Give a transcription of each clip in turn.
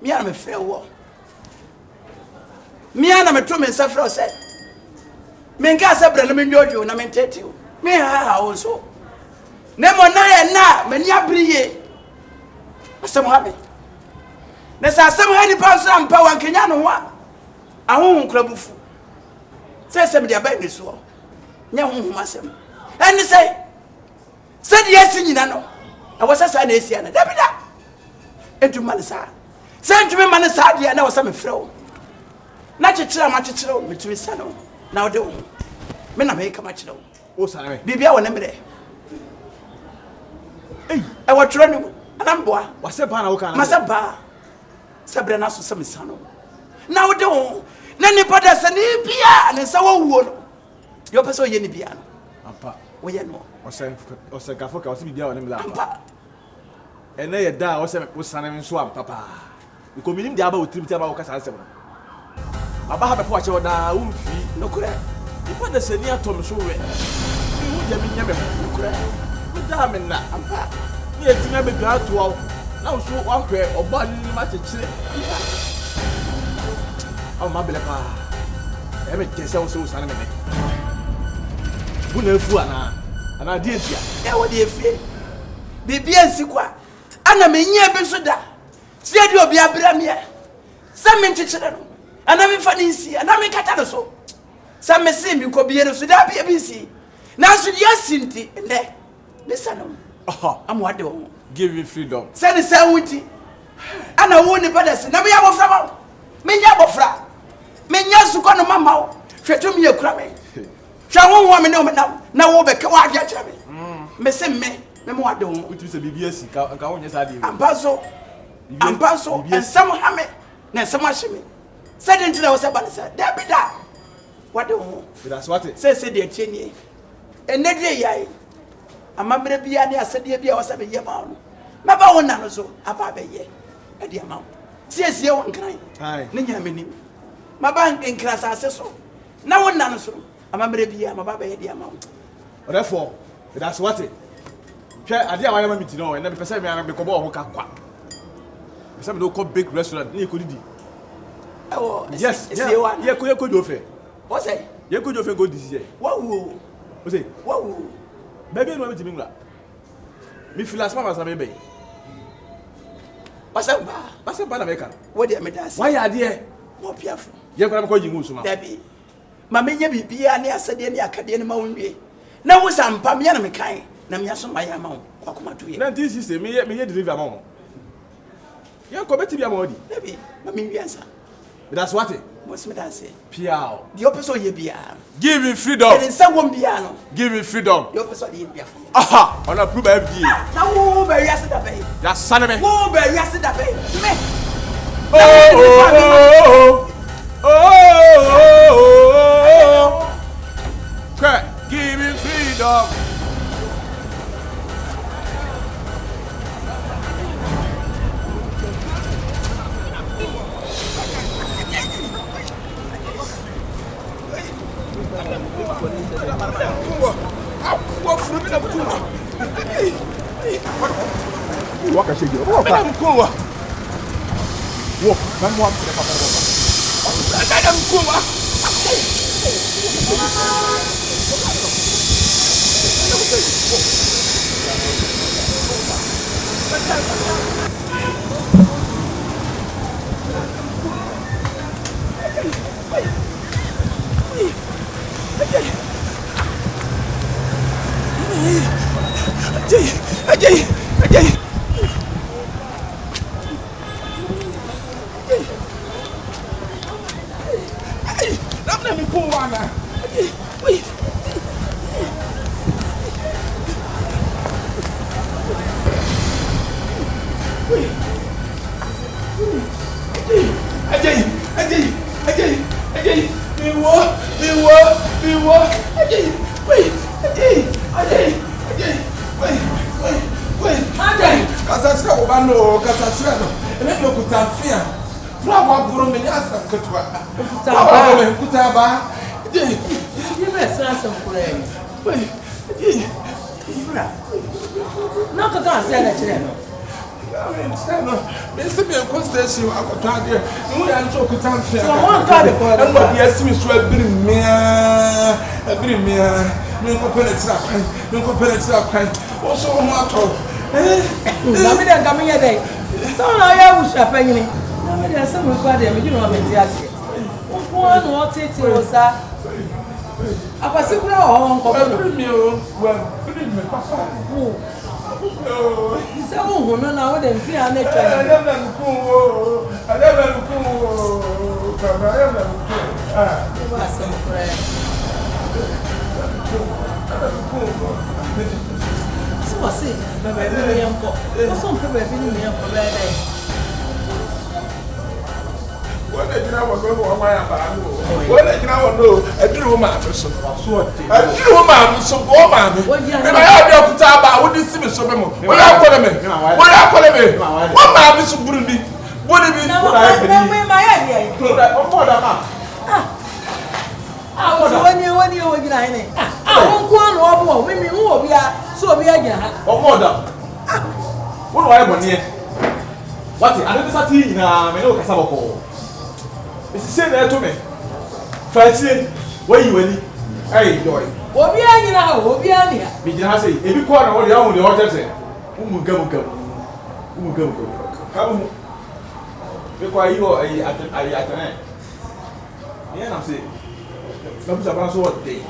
Me am a fair war. Me and I'm a 2 men suffer said. Men gas up and I'm you and I'm in you. Me also. Nemo na menya briye. Asamoah. Na sa Asamoah ni pa so ampa wan Kenya no ho. Ahun klabufu. Say sem dia ba ni so. Nya honhom asem. Eni say. Said yes nyina no. Na wasa na esia na. Dabida. Entu malisa. Send me man sa dia na wasa me frɛ. Na chechira ma chechira o metumi sa no. Na ode wo. Me na me ka ma chechira wo. O sa na me. Bibia wo na me de. Eh, I wa tro no. Anamboa. Wase ba na wo ka na. Masa ba. Sabre na so me sa no. Na ode wo. Na ni pada sa ni bia na sa wo wo no. Yo pese o ye ni bia no. Ampa. Wo ye no. Ose gafo ka wase bibia wo na me la. Ampa. Ene ye da wase wo sa na me so am papa. Because minim dia ba otrim tia ba wo kasa asem no. Aba ha be po ache oda umfi No kura. Ipa da sani atom so we. Ihu dia me nyame no kura. Me da me na ampa. Ni etima be dua to wo. Na wo so wa hwe oba ni ma chechire. Aw ma bele pa. E me kese wo so sana me ne. Bu na efu ana die tia. E wo die fie. Bibia nsikwa. Ana me nya be so da. Sia di obi abramia. Sa me nchichire no. Ana me fa ni nsi, ana me kata no so. Sa me se mi ko biye no so da bia bi nsi. Na so dia sinti ne. Listen no. Aha, am wade wo. give you freedom. Say the same wuti. Ana wo ni padase. Na me ya bofra ba. Me nya bofra. Me nya su ko no mama wo. Hweto me yakura me. Hwa wo me no me na wo be ka wa agya kira me. Me se me mo wade wo. Wuti se bibia sika nka wo nyesa de. Ambazo and some hame na some ashimi said into the wasaba say there be that what do That's what it say the tieni and ne dey yai amamre bia ne asede bia wasabe ye ma no maba wona no so aba be ye e dey ma siesie won kran ne nya menim maba nkra sase so na wona no so amamre bia maba be ye dey ma therefore that's what it hwe ade a wayama miti no na me pese me ana me kobo ho kakwa some no call big restaurant ni ekodi di. Oh, yes. Yeah, ko do fe. What say? Ye ko do fe go this year. Wow. What say? Wow. Baby no me timi ngla. Me feel as mama sabe be. Pasa ba na me kan. What dey me dance? Why are there? Mo piafo. Ye ko na ko jingu so ma. Dabi. Ma me nya bibia ne asade ne akade ne ma wonwie. Na wo sampa me ya na me kan. Na me aso ma ya ma wo. Kwakoma to ye. 1960 me ye deliver ma wo. You come to be a modi. Maybe, Mammy answer. That's what it. What's me that say? Piao. The opposite ye be. Give him freedom. And in some piano. Give him freedom. The opposite ye be. Aha! On approve FD. Now, who be yesterday, babe? That's son of me. Who be yesterday, babe? Me. Oh. Give him freedom. Waka shege. Waka mkoa. Wo, nani mwa mpele papa baba. Dada mkoa. Ajay. Namna mkuu wana. Wait. Ajay. Miwo. Ajay. Wait. Ajay. Wait. Ajay. Kasasira obano. Ene kutafia. Bravo buru me asa ketwa. Bravo me kutaba. Me sense nkure. Fura. Na ka ka se na kire no. Esse meu constante a contade. Não é só kutafia. So one card ko. Não ia se me sua brimia. Me compenetra. O so mo ato. Na me den kamen ye dey. So na ya wusha panyini. Na me den se mo kwa dey me jino me ti ase. Wo no tete o sa. Apasi kura o nko ko. Me papa. Se mo hono na wo den fi ane twa. Você vai ver um pouco. Eu sou bebê menino, bebê. What did you know? What did you know? I drew my person. I drew my so poor man. And I have your Kutaba. What did you so memo? What are you calling me? What man is Burundi? What did you know? My idea. When you were in I won't go on or women who will be so be again. Or more than what do I want here? What is another city in a Meno Casaboko? It's the same there to me. Fancy where you went. Hey, boy. What be I now? What be I here? Begin say, if you call what the only order say, come. Because you are at the end. Yeah, I'm saying. Vamos a sua day.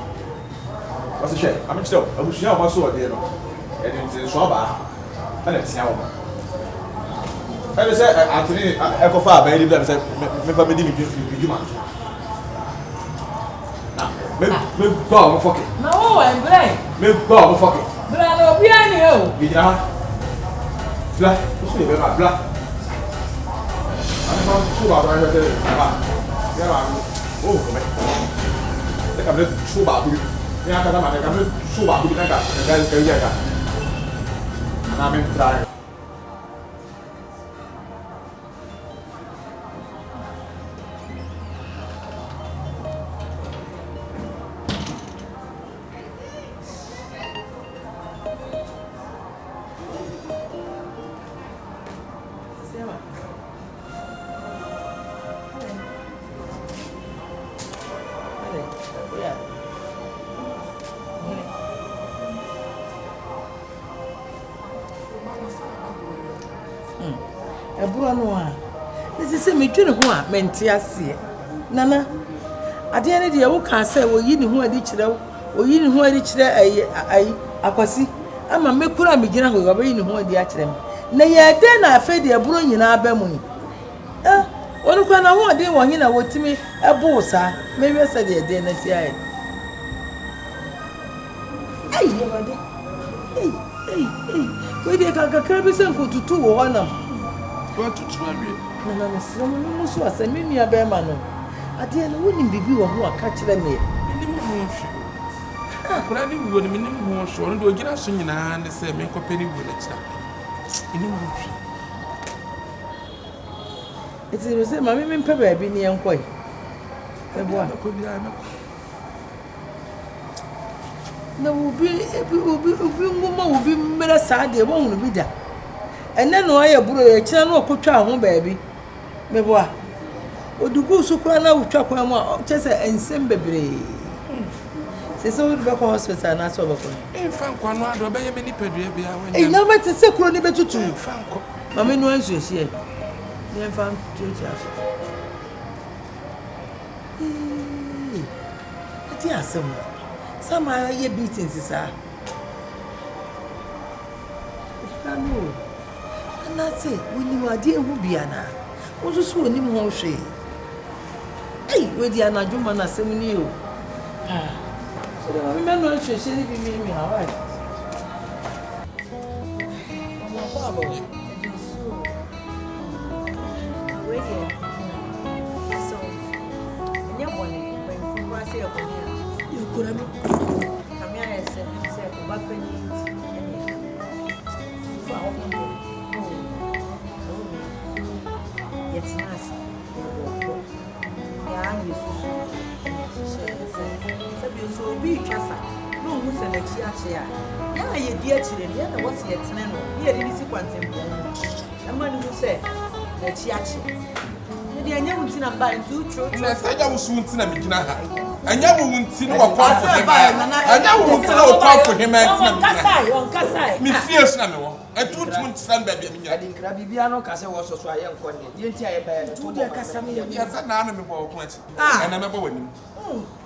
What's the share? I'm still. I wish you had my sword there. And it's a swabber. And it's now. And I said, Anthony, I go far, baby. I said, never made me give you man. Now, maybe bow, fuck it. No, I'm blind. Maybe bow, fuck it. But I know behind you. Blah. What's the name? Blah. I'm not sure about it. Yeah, oh, come on. Kamu coba dulu. Ni akan sama. Kamu coba dulu kan? Kerja kan? Nama try. This is a meeting who are meant to see. Nana, at the end of the day, who can say, well, you know who are each other, or you know who are each other. I see. I'm a make a beginner who are in who are the atom. Nay, then I fed the brewing in our bemony. What can I want? They want you what to me a boss, maybe I said the day next year. Hey, where they can carry some to 2 or 1 of them. What to 200? No, so I said, maybe a bear man. I didn't wouldn't be you who are catching them. I didn't want a minimum more sure to get us in and say, make a penny with it. It is the mammy and Pepper being young quite. No, will be better sad, they won't be there. And then I a boy, a channel could try home, baby. Yeboah. Would you go so cry now? Chuck one just and send baby. Say so back hospital and I saw her. In fact, one word obey many pedri. Hey, now let's say, crony better too. Mammy, no answer here. Then found 2 years. Dear, some are your beatings, sir. I know. And that's it. When you are dear, who be Anna? What was so any more she? Hey, where the Anna Juman are sending you? So the remember she should be me, all right. Yet nice. Yeah, you so be trust. No, who's an exia. Yeah, you dear children, yeah, what's yet Neno? Here didn't see quantum. A man who said, Chiachi. The young woman buying 2 children. I said, I was soon to them. And you won't see no one for him. And you won't see no one for him. On Kasai, Miss Fiasno, and 2 months stand baby. I didn't grab Bibiano Casa was so I am calling the entire band. 2 dear Casamia, yes, an animal point. And I remember winning.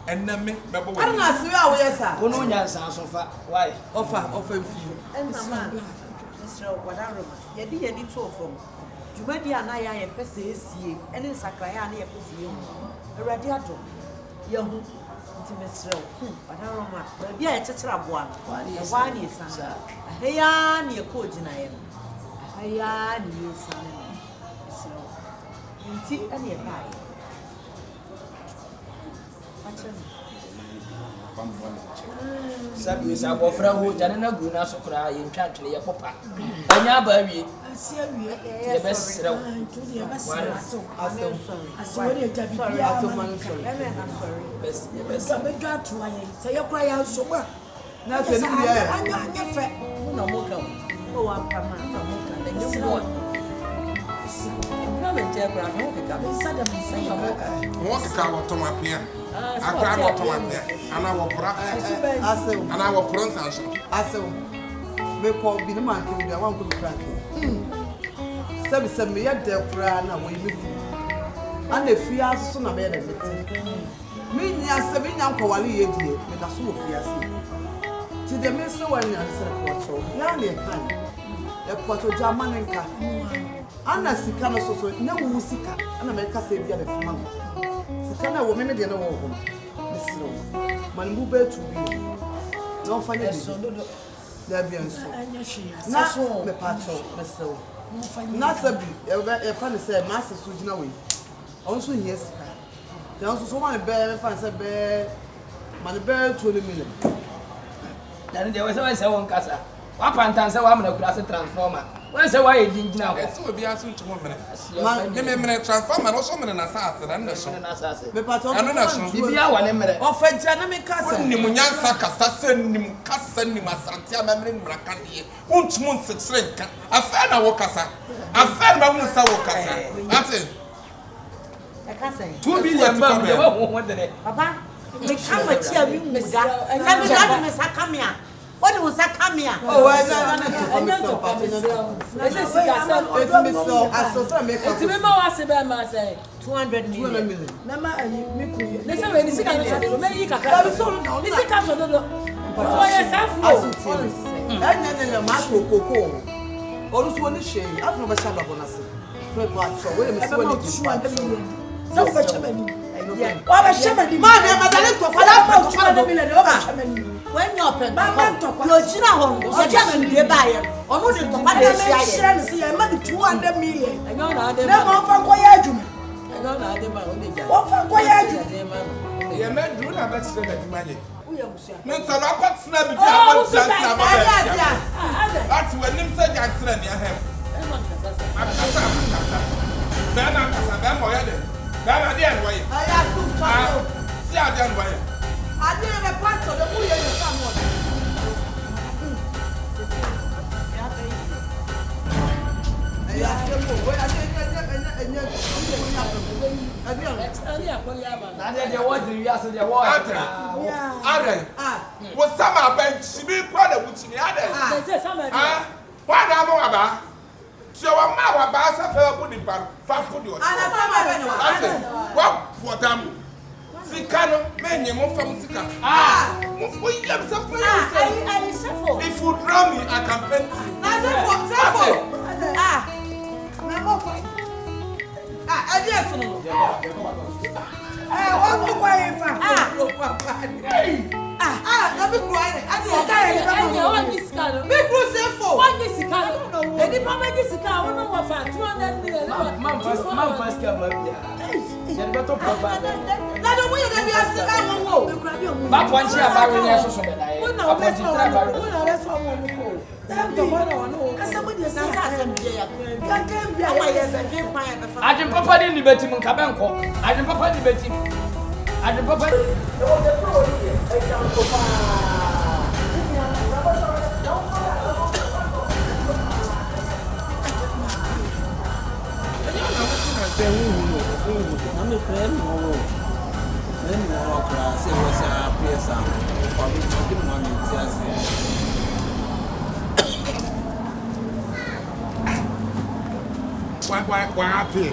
And then me, I don't know, yes, sir. Oh, no, yes, so far. Why? Offer you. And Mamma, Mr. Guadarrama, you did any 2 of them. Jumadi and I am Pessi, and in Sakayani, a pussy, a radiator. Young Mr. Guadarrama, but yeah, it's a trap one. One is Santa. Hey, I'm your coach, and I am. I am your son. So, tea and your pie. Sabi is our friend who Janina Guna so cry in country, your papa. And your baby, I see the best. And I will pronounce we call be the man to the one could crack. Some me at the crown away with you. And the fear soon a better. Mean yes, the mean uncle Ali, with a smooth fiasco. To the minister when you answer a quarto, Yanni a kind. A quarto German and cat. Anna Sicana so no musica, and America saved the other man. Sicana woman again a woman. Manubé to be no funny so there be so. Not the patcho, Mr. Nasabi, a funny say, Master Sujina way. Also, yes, there also so many bear, fancy bear, my bear 20 million. Then there was always a one casa. What pantanza woman of class transformer. Where's the way you now? That's what be answered to 1 minute. My transformer also in an assassin and the son. The patron, I don't know. You are 1 minute. Offer Janami Castle, Nimunyansa, Cassan, Nimcassan, Nimasantia, Mamrin, Bracandi, 1 month 6 rank. A fan of Wokasa. A fan of Wokasa. That's it. I can't say 2 million. Papa, we come at you, Miss Sakamia. What was that come here? Oh, I don't know. 200 million. When you open, you're home, or German, you buy it, or no, the money 200 million. I know not the one what for Voyage? You men do not better than money. That's when you said accident you have. I didn't have part of the movie in someone. What's some bench? She be brother with me. Why am I? So I'm now about to put in back for you. What for them? Sikano, many more from Sika. If you draw me, I can paint I betim nkabenko ade papa di betim ade papa Why happy?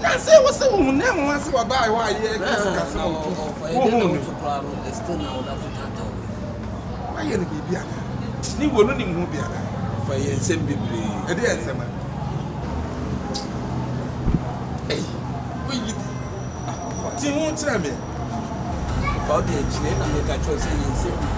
I say, what's the woman now? I say, what by why? Why you be behind? You will not even be behind. For you, same people. It is, man. Hey, you won't tell me about the engineer and make a choice in same people.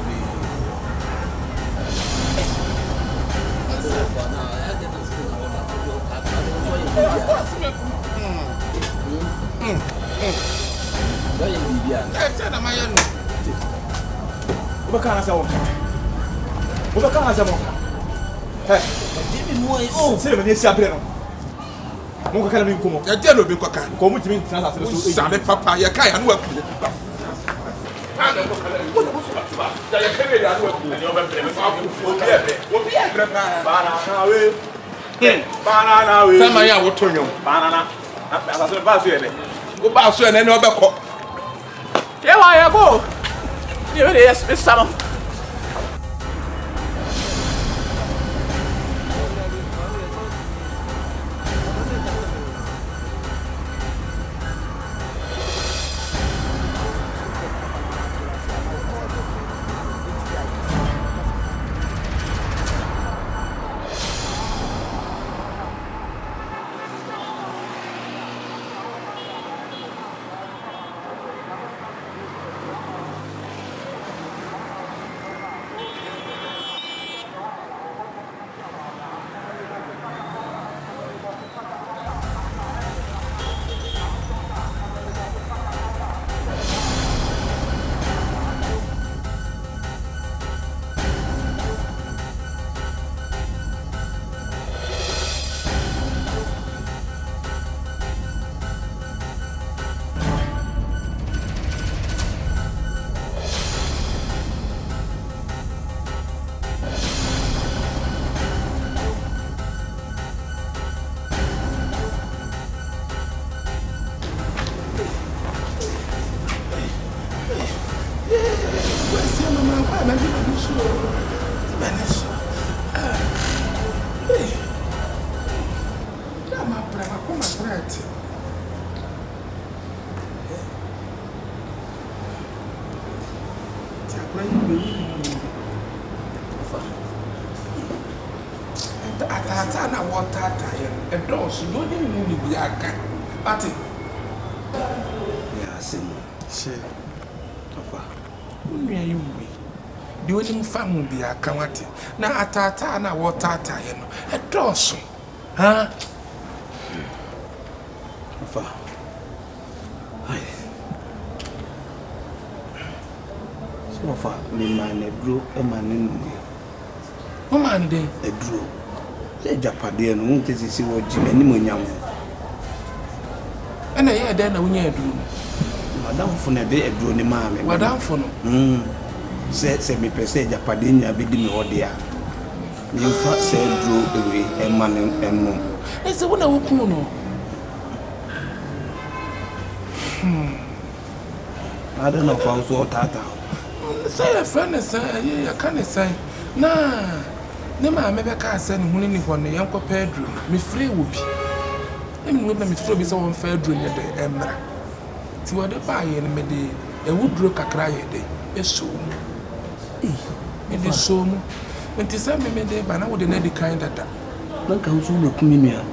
Samaya wo tonyo banana asaso ba so ene wo ba so ene ne obekọ ke wa ye go ni we dey special Atana water tire a dose no need to be a cat. But yes, she Papa, who are you? The only family be a camati. Now atana water tire a dose. Huh? Papa. So far, me man a drew a man in me. Who man then a drew? Say Japade and won't see what Jim and Munyam. And I had then a winner drew. Madame Funade a drew the mammy. Madame Fun. Said me per se Japadina begin or dear. You fat said drew away a man and moon. It's the one I will know. I don't know if I was all tata. Say a friend is I can't say. Nah. Nema amebe ka say ne hunu ni hɔ ne yanko Pedro me free wo bi emi na me free bi so won Pedro ne de emra ti wo de ba ye ne me de ewuduro kakra ye de eso me de so mu nti say me de ba na wo de na di kind dada na ka so na kumi nua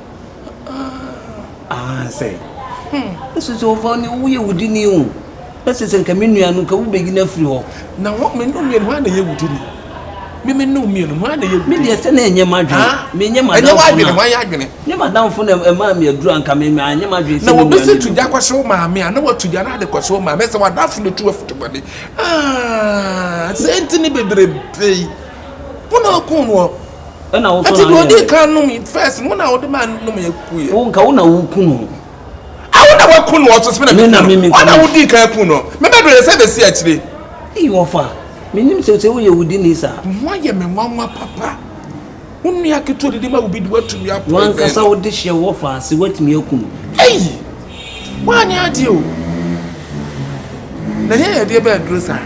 say eso so fa ni wo ye wudi ni o pese se nka me nua no ka wo begi na free ho na wo me no me no na ye wudi ni me no me no na ye me de se na enye madwe me enye madwe enye wadwe wan ya adwene nye madam fo na ma me aduru anka me enye madwe se na wo bese tuja kwahwe ma me na wo tuja na de kwahwe ma me se wadam fo no tu afutubade se ntini bebrebe wo na ko no na wo so na ati odi kan no me first no na wo de man no me yakuye wo nka wo na wo kunu awo na wo kunu wo so se na me ona wo di kan kunu me be do se be si akire e wo fa me nim se wo ye wudi ni sa mo ye me nwanwa papa wonni aketo de ma wo bi di watumi apo wan kasa wo de hye wo fa se watumi akunu ei wani adi o na ye de be dro sa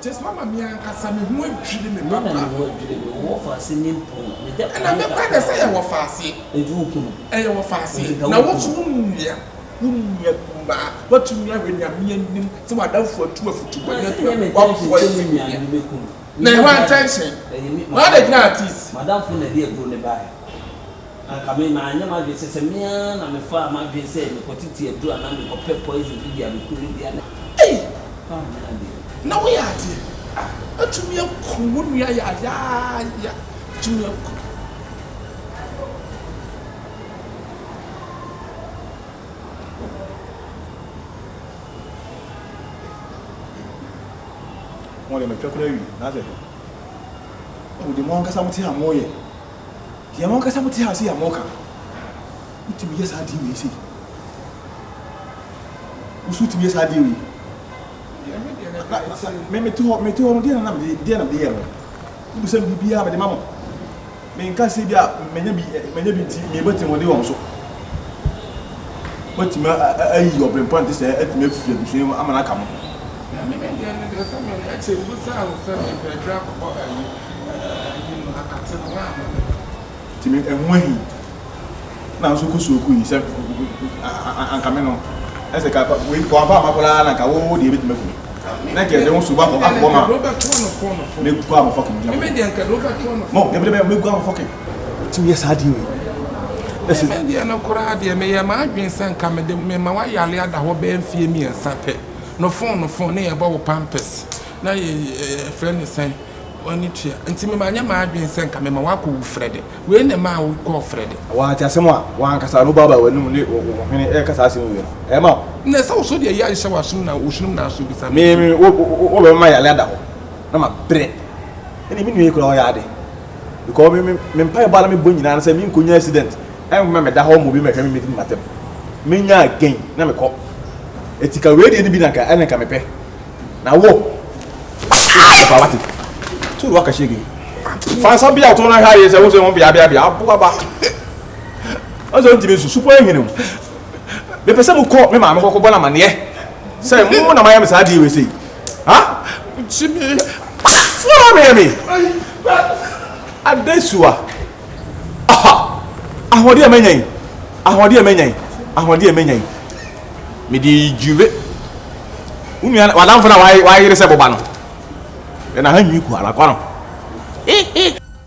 just mama mi ankasa me ho adwiri me papa na wo adwiri wo fa se ni pon me de na me kwa de se ye wo fa se eju kunu ye wo fa se na wo so wunnia kuma watumi ahwenya me anim se wadafo atu afutu banya wa voice na e wa attention wa de na artist madam fo na de egro ne bae aka me ma anya ma de se mia na me fa ma de se me kotiti edu ana me ko pe poison bi ya me kuru bi ana eh na wo ya ade atumi akunu nua ya atumi akunu mo le me twakura wi na se o de mo ankasa muti ha mo ye ki mo ankasa muti ha si ya mo ka utimi yesa di wi si usu timi yesa di wi me tu ho no dia na de ye mo bu se bibia me de mamo me nka se bia menya bi ti me beti mo de wo so beti ma ayi obre point se atime afia bi so amana ka mo me me dia ne de sa me ache bu sa wo fe me dra ko ayi no akate no wa timi enwahi na so ko so ku yi se anka me no ese ka we ko afa makola na ka wo de beti mafu na ke de wo so ba ko afọ ma me ku am fucking me dia nka do ba to no mo de me ku am fucking timi yesa di we ese me dia no kora de me ye ma adwen se nka me de me ma wa yale ada ho be mfie mi ensa pe no phone ne ye ba wo pampers na ye friend sen oni tia nti me ma nya ma adwen se nka me ma wa ko wu frede we ne ma wo ko frede wa ti asemo wa ankasa no baba wanu ne hwene e kasa asemo we e ma na sa wo so de ya hye wa sum na wo sum na so bisa me wo be ma yale ada ho na ma bre eni mi nue kura o ya de because me mpa ba la me bo nyina na se me nkonya accident en me da ho mo bi me ka me meeting matem me nya again na me ko etika we de bi na ka ene ka me pe na wo ba wati tu wa ka shege fansa bia to na ha ye se wo se mo bia abu ba o so ntimi su po ehine me pese mo ko me ma me ko bona mane se mo na ma ya me sa di we sei ha chimi fura me adesua aha ahode amenyan me di juwe unua wadamfo na wa yire se boba no na ha nwi ku ala kwa no